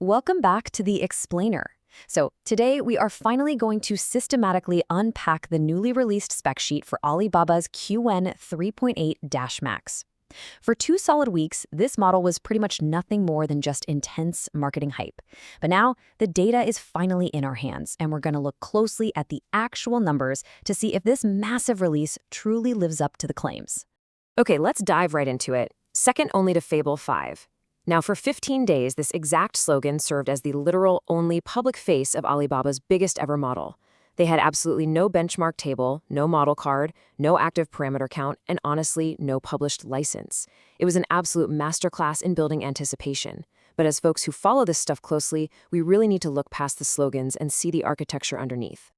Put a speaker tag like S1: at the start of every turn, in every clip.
S1: Welcome back to the Explainer. So today we are finally going to systematically unpack the newly released spec sheet for Alibaba's Qwen 3.8-Max. For 2 solid weeks, this model was pretty much nothing more than just intense marketing hype. But now the data is finally in our hands, and we're going to look closely at the actual numbers to see if this massive release truly lives up to the claims.
S2: Okay, let's dive right into it. Second only to Fable 5. Now, for 15 days, this exact slogan served as the literal only public face of Alibaba's biggest ever model. They had absolutely no benchmark table, no model card, no active parameter count, and honestly, no published license. It was an absolute masterclass in building anticipation. But as folks who follow this stuff closely, we really need to look past the slogans and see the architecture underneath.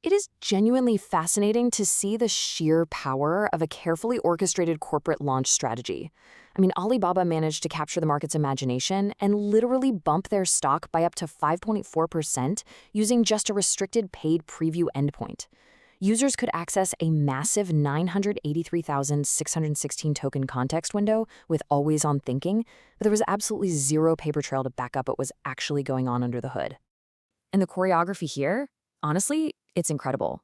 S2: It is genuinely fascinating to see the sheer power of a carefully orchestrated corporate launch strategy. I mean, Alibaba managed to capture the market's imagination and literally bump their stock by up to 5.4% using just a restricted paid preview endpoint. Users could access a massive 983,616 token context window with always-on thinking, but there was absolutely zero paper trail to back up what was actually going on under the hood. And the choreography here, honestly, it's incredible.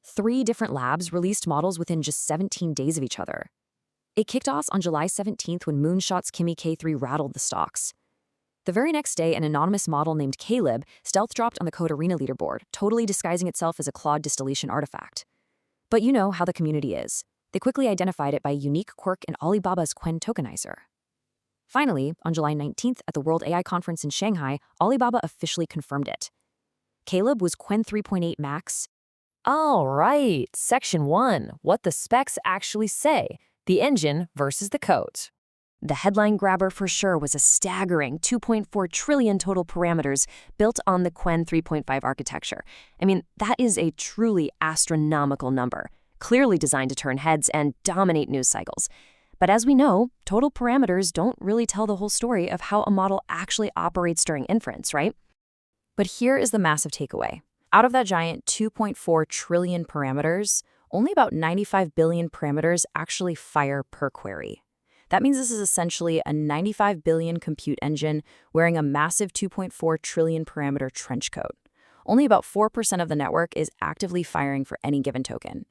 S2: 3 different labs released models within just 17 days of each other. It kicked off on July 17th when Moonshot's Kimi K3 rattled the stocks. The very next day, an anonymous model named Caleb stealth dropped on the Code Arena leaderboard, totally disguising itself as a Claude distillation artifact. But you know how the community is. They quickly identified it by a unique quirk in Alibaba's Qwen tokenizer. Finally, on July 19th at the World AI Conference in Shanghai, Alibaba officially confirmed it. Caleb was Qwen 3.8-Max.
S3: All right, Section 1, what the specs actually say, the engine versus the code.
S1: The headline grabber for sure was a staggering 2.4 trillion total parameters built on the Qwen 3.5 architecture. I mean, that is a truly astronomical number, clearly designed to turn heads and dominate news cycles. But as we know, total parameters don't really tell the whole story of how a model actually operates during inference, right? But here is the massive takeaway. Out of that giant 2.4 trillion parameters, only about 95 billion parameters actually fire per query. That means this is essentially a 95 billion compute engine wearing a massive 2.4 trillion parameter trench coat. Only about 4% of the network is actively firing for any given token.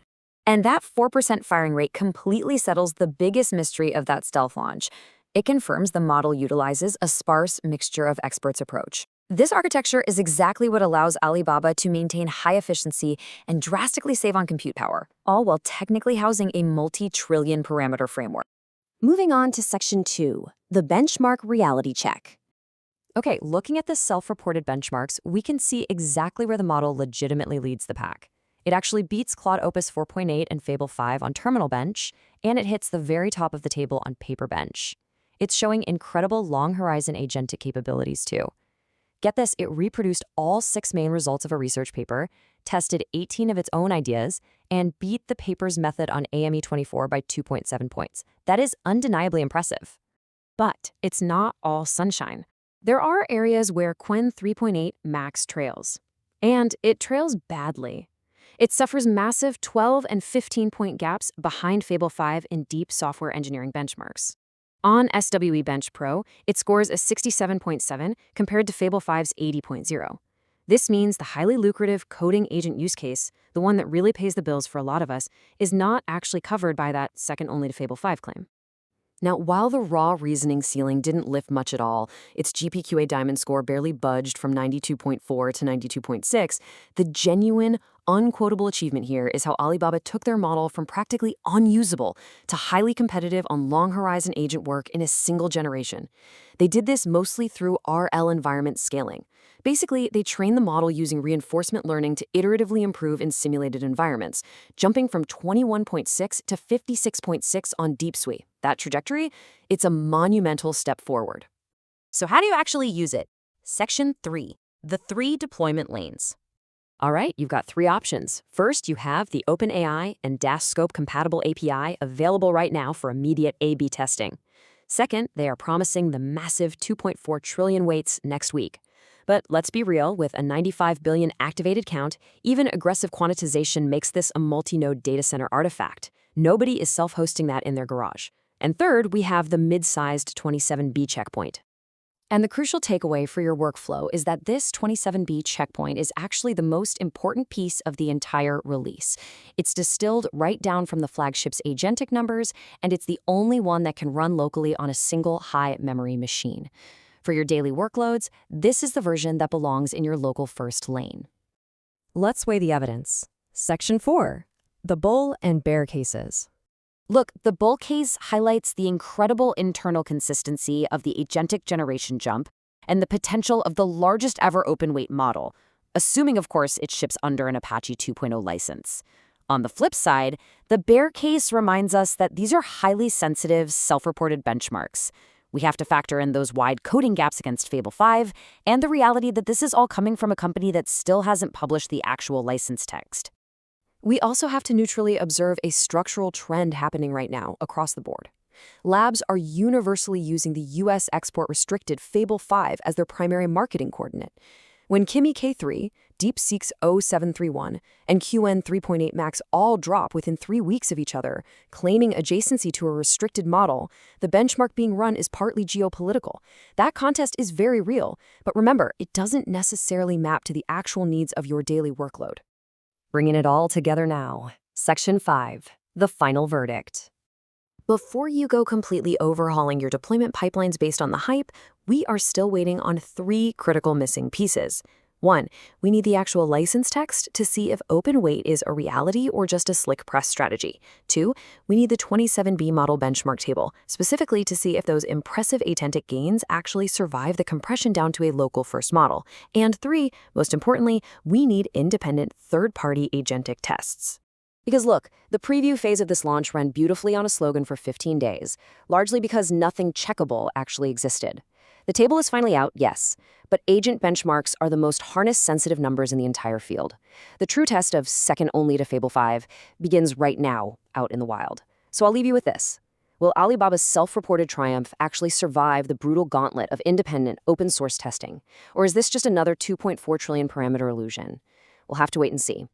S1: And that 4% firing rate completely settles the biggest mystery of that stealth launch. It confirms the model utilizes a sparse mixture of experts approach. This architecture is exactly what allows Alibaba to maintain high efficiency and drastically save on compute power, all while technically housing a multi-trillion parameter framework. Moving on to Section 2, the benchmark reality check. Okay, looking at the self-reported benchmarks, we can see exactly where the model legitimately leads the pack. It actually beats Claude Opus 4.8 and Fable 5 on terminal bench, and it hits the very top of the table on paper bench. It's showing incredible long-horizon agentic capabilities too. Get this, it reproduced all 6 main results of a research paper, tested 18 of its own ideas, and beat the paper's method on AME24 by 2.7 points. That is undeniably impressive. But it's not all sunshine. There are areas where Qwen 3.8-Max trails. And it trails badly. It suffers massive 12 and 15-point gaps behind Fable 5 in deep software engineering benchmarks. On SWE Bench Pro, it scores a 67.7 compared to Fable 5's 80.0. This means the highly lucrative coding agent use case, the one that really pays the bills for a lot of us, is not actually covered by that second only to Fable 5 claim. Now, while the raw reasoning ceiling didn't lift much at all, its GPQA diamond score barely budged from 92.4 to 92.6, the genuine, unquotable achievement here is how Alibaba took their model from practically unusable to highly competitive on long-horizon agent work in a single generation. They did this mostly through RL environment scaling. Basically, they trained the model using reinforcement learning to iteratively improve in simulated environments, jumping from 21.6 to 56.6 on DeepSuite. That trajectory, it's a monumental step forward. So how do you actually use it? Section 3, the 3 deployment lanes. All right, you've got 3 options. First, you have the OpenAI and Dash Scope compatible API available right now for immediate A/B testing. Second, they are promising the massive 2.4 trillion weights next week. But let's be real, with a 95 billion activated count, even aggressive quantization makes this a multi-node data center artifact. Nobody is self-hosting that in their garage. And third, we have the mid-sized 27B checkpoint. And the crucial takeaway for your workflow is that this 27B checkpoint is actually the most important piece of the entire release. It's distilled right down from the flagship's agentic numbers, and it's the only one that can run locally on a single high-memory machine. For your daily workloads, this is the version that belongs in your local first lane.
S2: Let's weigh the evidence. Section 4. The bull and bear cases.
S1: Look, the bull case highlights the incredible internal consistency of the agentic generation jump and the potential of the largest ever open-weight model, assuming, of course, it ships under an Apache 2.0 license. On the flip side, the bear case reminds us that these are highly sensitive, self-reported benchmarks. We have to factor in those wide coding gaps against Fable 5 and the reality that this is all coming from a company that still hasn't published the actual license text.
S2: We also have to neutrally observe a structural trend happening right now across the board. Labs are universally using the U.S. export-restricted Fable 5 as their primary marketing coordinate. When Kimi K3, DeepSeek's 0731, and Qwen 3.8-Max all drop within 3 weeks of each other, claiming adjacency to a restricted model, the benchmark being run is partly geopolitical. That contest is very real, but remember, it doesn't necessarily map to the actual needs of your daily workload.
S3: Bringing it all together now. Section 5. The final verdict.
S2: Before you go completely overhauling your deployment pipelines based on the hype, we are still waiting on 3 critical missing pieces. 1, we need the actual license text to see if open weight is a reality or just a slick press strategy. 2, we need the 27B model benchmark table, specifically to see if those impressive agentic gains actually survive the compression down to a local first model. And 3, most importantly, we need independent third-party agentic tests.
S1: Because look, the preview phase of this launch ran beautifully on a slogan for 15 days, largely because nothing checkable actually existed. The table is finally out, yes, but agent benchmarks are the most harness-sensitive numbers in the entire field. The true test of second only to Fable 5 begins right now out in the wild. So I'll leave you with this. Will Alibaba's self-reported triumph actually survive the brutal gauntlet of independent, open-source testing? Or is this just another 2.4 trillion parameter illusion? We'll have to wait and see.